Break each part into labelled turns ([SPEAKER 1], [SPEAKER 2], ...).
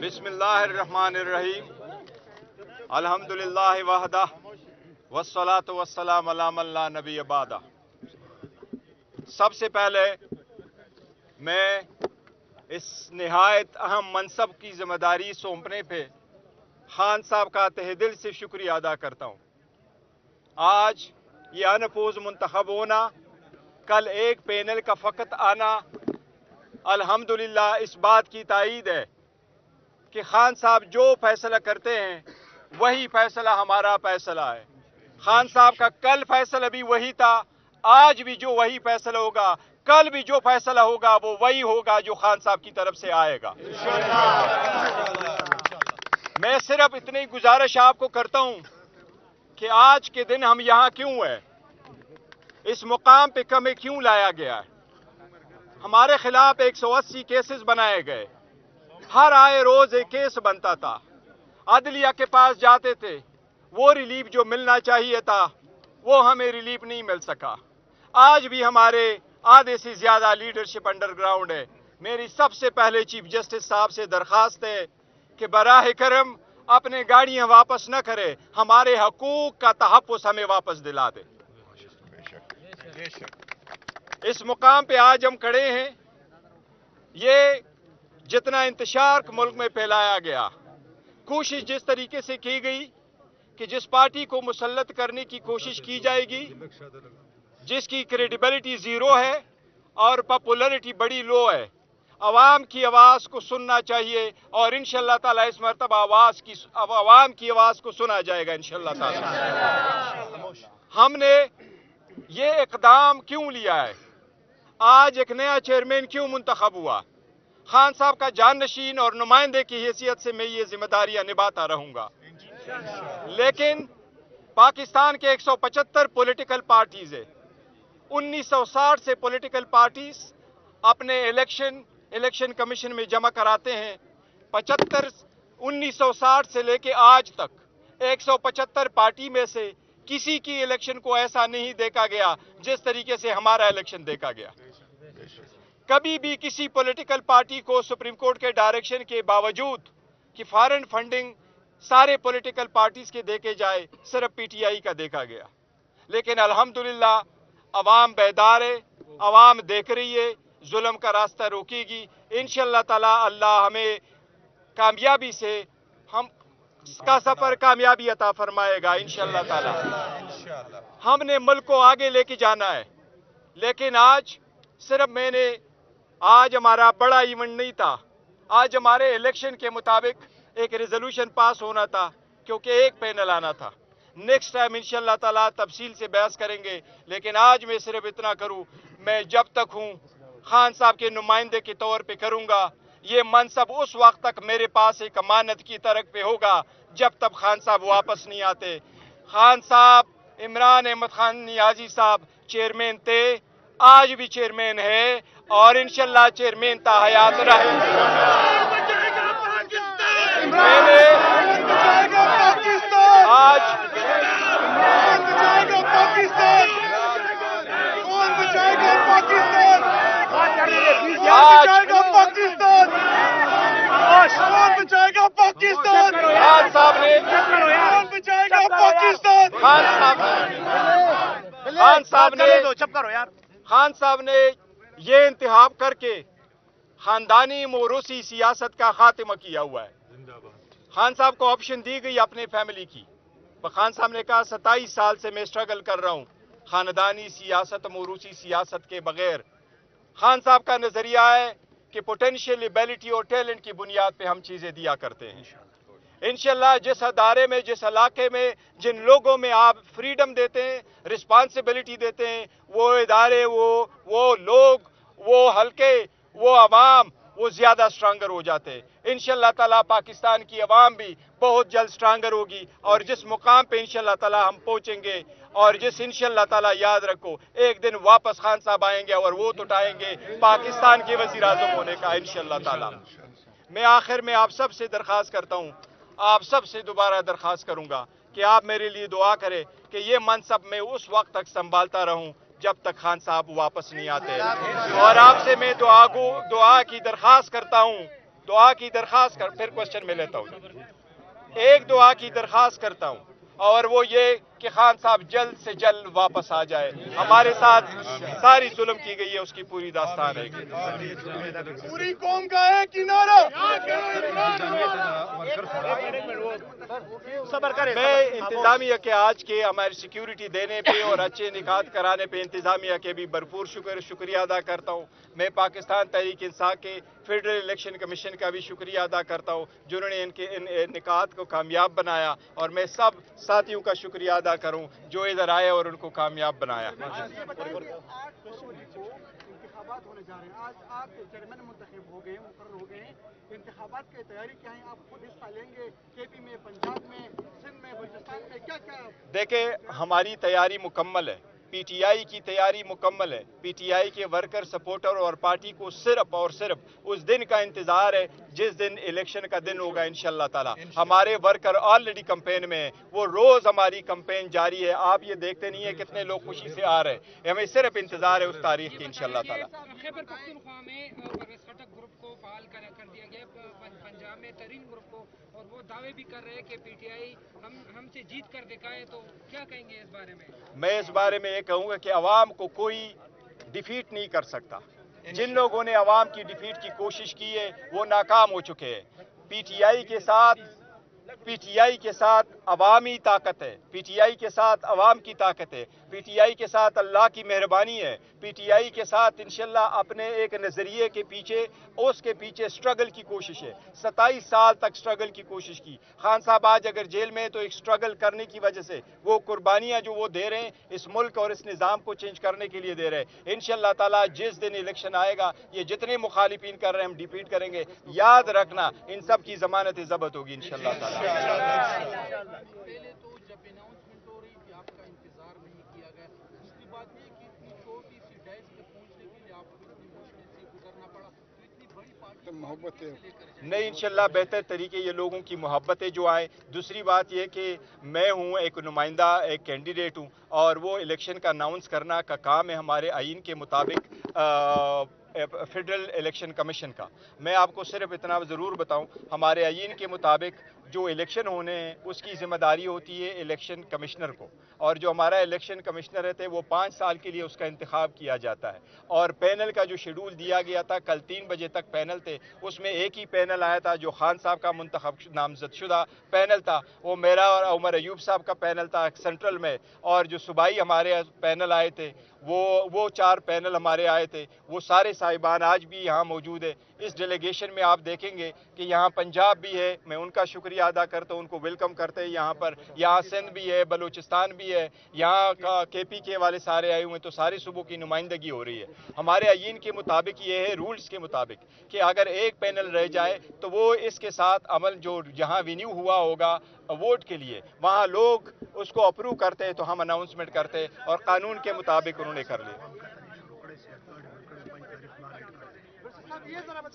[SPEAKER 1] बिस्मिल्लाहिर्रहमानिर्रहीम अल्हम्दुलिल्लाहि वहदा वस्सलातु वस्सलाम अला मन ला नबी बादा। सबसे पहले मैं इस निहायत अहम मनसब की जिम्मेदारी सौंपने पे खान साहब का तहे दिल से शुक्रिया अदा करता हूँ। आज ये अनपोज मुंतखब होना, कल एक पैनल का फ़कत आना अल्हम्दुलिल्लाह इस बात की तायीद है कि खान साहब जो फैसला करते हैं वही फैसला हमारा फैसला है। खान साहब का कल फैसला भी वही था, आज भी जो वही फैसला होगा, कल भी जो फैसला होगा वो वही होगा जो खान साहब की तरफ से आएगा। मैं सिर्फ इतनी गुजारिश आपको करता हूं कि आज के दिन हम यहां क्यों हैं, इस मुकाम पे हमें क्यों लाया गया है। हमारे खिलाफ 180 केसेस बनाए गए, हर आए रोज एक केस बनता था, अदलिया के पास जाते थे, वो रिलीफ जो मिलना चाहिए था वो हमें रिलीफ नहीं मिल सका। आज भी हमारे आधे से ज्यादा लीडरशिप अंडरग्राउंड है। मेरी सबसे पहले चीफ जस्टिस साहब से दरखास्त है कि बराह करम अपने गाड़ियां वापस न करे, हमारे हकूक का तहफ़्फ़ुज़ हमें वापस दिला दे। इस मुकाम पे आज हम खड़े हैं, ये जितना इंतशार मुल्क में फैलाया गया, कोशिश जिस तरीके से की गई कि जिस पार्टी को मुसल्लत करने की कोशिश की जाएगी, जिसकी क्रेडिबिलिटी ज़ीरो है और पॉपुलैरिटी बड़ी लो है, अवाम की आवाज़ को सुनना चाहिए और इंशाअल्लाह ताला इस मरतबा अवाम की आवाज़ को सुना जाएगा इंशाअल्लाह ताला। हमने ये इक़दाम क्यों लिया है, आज एक नया चेयरमैन क्यों मुंतखब हुआ, खान साहब का जाननशीन और नुमाइंदे की हैसियत से मैं ये जिम्मेदारियां निभाता रहूंगा। लेकिन पाकिस्तान के 175 पॉलिटिकल पार्टीज है, 1960 से पॉलिटिकल पार्टीज अपने इलेक्शन कमीशन में जमा कराते हैं। 1960 से लेके आज तक 175 पार्टी में से किसी की इलेक्शन को ऐसा नहीं देखा गया जिस तरीके से हमारा इलेक्शन देखा गया। कभी भी किसी पॉलिटिकल पार्टी को सुप्रीम कोर्ट के डायरेक्शन के बावजूद कि फॉरेन फंडिंग सारे पॉलिटिकल पार्टीज के देखे जाए, सिर्फ पीटीआई का देखा गया। लेकिन अल्हम्दुलिल्लाह अवाम बेदार है, अवाम देख रही है, जुल्म का रास्ता रोकेगी इंशाअल्लाह ताला। अल्लाह हमें कामयाबी से हम का सफर कामयाबी अता फरमाएगा इंशाअल्लाह ताला। हमने मुल्क को आगे लेके जाना है, लेकिन आज सिर्फ आज हमारा बड़ा इवेंट नहीं था, आज हमारे इलेक्शन के मुताबिक एक रेजोल्यूशन पास होना था क्योंकि एक पैनल आना था। नेक्स्ट टाइम इंशाअल्लाह ताला तफसील से बहस करेंगे, लेकिन आज मैं सिर्फ इतना करूं, मैं जब तक हूं खान साहब के नुमाइंदे के तौर पे करूंगा। ये मनसब उस वक्त तक मेरे पास एक अमानत की तरफ पे होगा जब तक खान साहब वापस नहीं आते। खान साहब, इमरान अहमद खान नियाजी साहब चेयरमैन थे, आज भी चेयरमैन है और इंशाअल्लाह चेयरमैन ता हयात रहे। मैंने खान साहब ने ये इंतखाब करके खानदानी मोरूसी सियासत का खात्मा किया हुआ है। खान साहब को ऑप्शन दी गई अपने फैमिली की, पर खान साहब ने कहा 27 साल से मैं स्ट्रगल कर रहा हूं खानदानी सियासत, मोरूसी सियासत के बगैर। खान साहब का नजरिया है कि पोटेंशियल, एबिलिटी और टैलेंट की बुनियाद पे हम चीजें दिया करते हैं। इंशाअल्लाह जिस अदारे में, जिस इलाके में, जिन लोगों में आप फ्रीडम देते हैं, रिस्पांसिबिलिटी देते हैं, वो इदारे, वो लोग, वो हल्के, वो अवाम, वो ज्यादा स्ट्रांगर हो जाते हैं। इंशाअल्लाह ताला पाकिस्तान की अवाम भी बहुत जल्द स्ट्रांगर होगी और जिस मुकाम पे इंशाअल्लाह ताला हम पहुंचेंगे और जिस इंशाअल्लाह ताला याद रखो एक दिन वापस खान साहब आएंगे और वो उठाएंगे पाकिस्तान के वजीर आज़म होने का इंशाअल्लाह ताला। मैं आखिर में आप सब से दरख्वास्त करता हूँ, आप सब से दोबारा दरख्वास्त करूंगा कि आप मेरे लिए दुआ करें कि ये मनसब मैं उस वक्त तक संभालता रहूं जब तक खान साहब वापस नहीं आते। और आपसे मैं दुआ की दरख्वास्त करता हूं دعا کی درخواست پھر کوشچن میں لیتا ہوں، ایک دعا کی درخواست کرتا ہوں، اور وہ یہ کہ خان صاحب جلد سے جلد واپس آ جائے. ہمارے ساتھ ساری ظلم کی گئی ہے، اس کی پوری داستان ہے.
[SPEAKER 2] پوری قوم کا ہے کنارہ.
[SPEAKER 1] میں انتظامیہ کے آج کے ہماری سیکیورٹی دینے پہ اور اچھے نکات کرانے پہ انتظامیہ کے بھی بھرپور شکریہ ادا کرتا ہوں. میں پاکستان تحریک انصاف کے فیڈرل الیکشن کمیشن کا بھی شکریہ ادا کرتا ہوں جنہوں نے ان نکات کو کامیاب بنایا، اور میں سب ساتھیوں کا شکریہ ادا کروں جو ادھر آئے اور ان کو کامیاب بنایا.
[SPEAKER 2] انتخابات ہونے جا رہے ہیں، آج آپ چیئرمین منتخب ہو گئے، مقرر ہو گئے ہیں. انتخابات کی تیاری کیا ہے؟ آپ خود حصہ لیں گے کے پی میں، پنجاب میں، سندھ میں، بلوچستان میں؟ کیا کیا؟
[SPEAKER 1] دیکھیں، ہماری تیاری مکمل ہے، پی ٹی آئی کی تیاری مکمل ہے. پی ٹی آئی کے ورکر، سپورٹر اور پارٹی کو صرف اور صرف اس دن کا انتظار ہے جس دن الیکشن کا دن ہوگا انشاءاللہ تعالی. ہمارے ورکر آلریڈی کمپین میں ہیں، وہ روز ہماری کمپین جاری ہے. آپ یہ دیکھتے نہیں ہیں کتنے لوگ خوشی سے آ رہے ہیں. ہمیں صرف انتظار ہے اس تاریخ کی انشاءاللہ تعالی.
[SPEAKER 3] خیبر پختونخوا میں پرسکٹک گروپ کو فعال کر دیا گیا، پنجاب میں ترین گروپ کو، اور وہ دعوے بھی کر رہے ہیں کہ پی ٹی آئی ہم سے جیت کر دکھائے. تو کیا کہیں گے اس بارے میں؟
[SPEAKER 1] میں اس بارے میں یہ کہوں گا کہ عوام کو کوئی ڈیفیٹ نہیں کر سکتا. جن لوگوں نے عوام کی ڈیفیٹ کی کوشش کی ہے وہ ناکام ہو چکے ہیں. پی ٹی آئی کے ساتھ عوامی طاقت ہے، پی ٹی آئی کے ساتھ عوام کی طاقت ہے، پی ٹی آئی کے ساتھ اللہ کی مہربانی ہے. پی ٹی آئی کے ساتھ انشاءاللہ اپنے ایک نظریے کے پیچھے، اس کے پیچھے سٹرگل کی کوشش ہے. 27 سال تک سٹرگل کی کوشش کی. خان صاحب آج اگر جیل میں ہے تو ایک سٹرگل کرنے کی وجہ سے وہ قربانیاں جو وہ دے رہے ہیں اس ملک اور اس نظام کو چینج کرنے کے لیے دے رہے ہیں. انشاءاللہ تعالی جس دن الیکشن آئے گا یہ جتنے مخالفین کر رہے ہیں ہم ڈیفیٹ کریں گے. یاد رکھنا ان سب کی ضمانت ضبط ہوگی انشاءاللہ تعالی.
[SPEAKER 2] پہلے تو جب اناؤنسمنٹ ہو رہی تھی آپ کا انتظار نہیں کیا گیا. دوسری بات یہ کہ اتنی چھوٹی سی ڈیس پہ پہنچنے کے لیے آپ کو اتنی مشکل سے گزرنا پڑا. تو اتنی بڑی پارٹی محبت ہے
[SPEAKER 1] نہیں، انشاءاللہ بہتر طریقے یہ لوگوں کی محبتیں جو آئیں. دوسری بات یہ کہ میں ہوں ایک نمائندہ، ایک کینڈیڈیٹ ہوں، اور وہ الیکشن کا اناؤنس کرنا کا کام ہے ہمارے آئین کے مطابق فیڈرل الیکشن کمیشن کا. میں آپ کو صرف اتنا ضرور بتاؤں، ہمارے آئین کے مطابق جو الیکشن ہونے ہیں اس کی ذمہ داری ہوتی ہے الیکشن کمشنر کو، اور جو ہمارا الیکشن کمشنر رہتے ہیں وہ 5 سال کے لیے اس کا انتخاب کیا جاتا ہے. اور پینل کا جو شیڈول دیا گیا تھا، کل 3 بجے تک پینل تھے، اس میں ایک ہی پینل آیا تھا جو خان صاحب کا منتخب نامزد شدہ پینل تھا. وہ میرا اور عمر ایوب صاحب کا پینل تھا سینٹرل میں، اور جو صوبائی ہمارے پینل آئے تھے وہ 4 پینل ہمارے آئے تھے. وہ سارے صاحبان آج بھی یہاں موجود ہیں. اس ڈیلیگیشن میں آپ دیکھیں گے کہ یہاں پنجاب بھی ہے، میں ان کا شکریہ ادا کرتا ہوں، ان کو ویلکم کرتے ہیں یہاں پر. یہاں سندھ بھی ہے، بلوچستان بھی ہے، یہاں کا کے پی کے والے سارے آئے ہوئے ہیں. تو سارے صوبوں کی نمائندگی ہو رہی ہے. ہمارے آئین کے مطابق یہ ہے، رولز کے مطابق، کہ اگر ایک پینل رہ جائے تو وہ اس کے ساتھ عمل جو جہاں ونیو ہوا ہوگا ووٹ کے لیے وہاں لوگ اس کو اپروو کرتے ہیں تو ہم اناؤنسمنٹ کرتے ہیں، اور قانون کے مطابق انہوں نے کر لیا.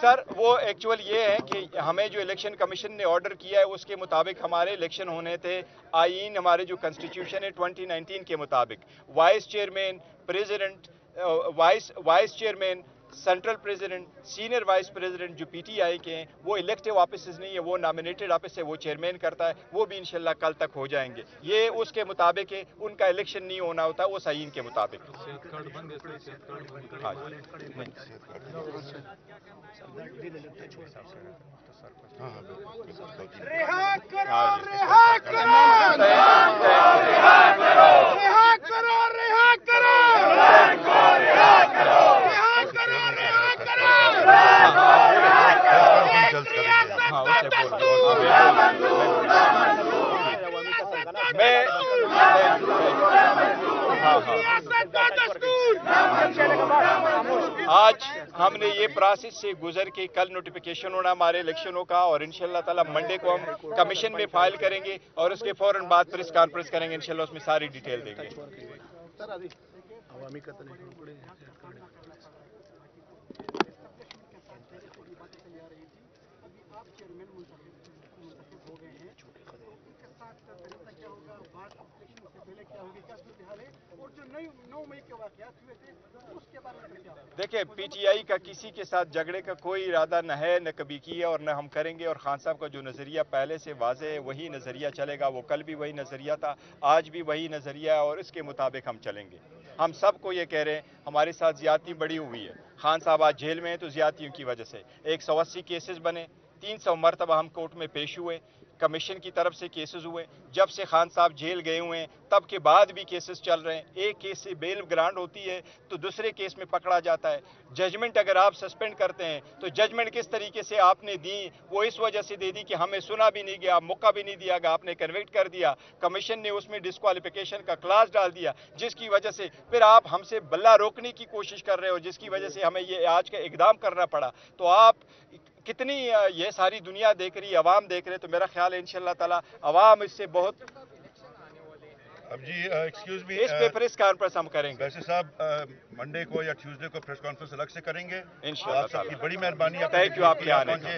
[SPEAKER 1] سر وہ ایکچول یہ ہے کہ ہمیں جو الیکشن کمیشن نے آرڈر کیا ہے اس کے مطابق ہمارے الیکشن ہونے تھے. آئین ہمارے جو کنسٹیٹیوشن ہے 2019 کے مطابق vice chairman, president, vice chairman, central president, senior vice president جو پی ٹی آئی کے ہیں وہ الیکٹیو آفیسز نہیں ہے، وہ نامینیٹڈ آفس ہے، وہ چیئرمین کرتا ہے. وہ بھی انشاءاللہ کل تک ہو جائیں گے. یہ اس کے مطابق ہے، ان کا الیکشن نہیں ہونا ہوتا اس آئین کے مطابق.
[SPEAKER 2] رہا کرو، رہا کرو، رہا کرو، رہا کرو، رہا کرو، رہا کرو، رہا کرو،
[SPEAKER 1] آج ہم نے یہ پروسیس سے گزر کے کل نوٹیفیکیشن ہونا ہمارے الیکشنوں کا، اور انشاءاللہ تعالی منڈے کو ہم کمیشن میں فائل کریں گے اور اس کے فوراً بعد پریس کانفرنس کریں گے. انشاءاللہ اس میں ساری ڈیٹیل دیں گے.
[SPEAKER 2] ابھی آپ چیئرمین منتخب मुंतखब हो गए हैं, तो उनके साथ तरीका क्या होगा, बात इलेक्शन से पहले क्या होगी, क्या सूरत हाल है, और जो 9 मई के वाकयात हुए थे उसके बारे में क्या होगा?
[SPEAKER 1] देखिए, पीटीआई का किसी के साथ झगड़े का कोई इरादा न है, न कभी किया और न हम करेंगे। और खान साहब का जो नज़रिया पहले से वाज़ेह है वही नज़रिया चलेगा। वो कल भी वही नज़रिया था, आज भी वही नज़रिया है और इसके मुताबिक हम चलेंगे। हम सबको ये कह रहे हैं, हमारे साथ ज़्यादती बड़ी हुई है। खान साहब आज जेल में हैं तो ज़्यादतियों की वजह से 180 केसेस बने, 300 मरतबा हम कोर्ट में पेश हुए, कमीशन की तरफ से केसेस हुए। जब से खान साहब जेल गए हुए हैं तब के बाद भी केसेस चल रहे हैं। एक केस से बेल ग्रांट होती है तो दूसरे केस में पकड़ा जाता है। जजमेंट अगर आप सस्पेंड करते हैं तो जजमेंट किस तरीके से आपने दी, वो इस वजह से दे दी कि हमें सुना भी नहीं गया, मौका भी नहीं दिया गया, आपने कन्विक्ट कर दिया। कमीशन ने उसमें डिस्क्वालिफिकेशन का क्लास डाल दिया, जिसकी वजह से फिर आप हमसे बल्ला रोकने की कोशिश कर रहे हो, जिसकी वजह से हमें ये आज का इकदाम करना पड़ा। तो आप कितनी ये सारी दुनिया देख रही है, अवाम देख रहे हैं, तो मेरा ख्याल है इंशाअल्लाह ताला अवाम इससे बहुत।
[SPEAKER 4] अब जी एक्सक्यूज मी,
[SPEAKER 1] इस पे प्रेस कॉन्फ्रेंस हम करेंगे
[SPEAKER 4] वैसे साहब मंडे को या ट्यूसडे को प्रेस कॉन्फ्रेंस अलग से करेंगे
[SPEAKER 1] इंशाअल्लाह
[SPEAKER 4] आप सबकी
[SPEAKER 1] ताला।
[SPEAKER 4] बड़ी मेहरबानी।
[SPEAKER 1] थैंक यू, आपके आने का।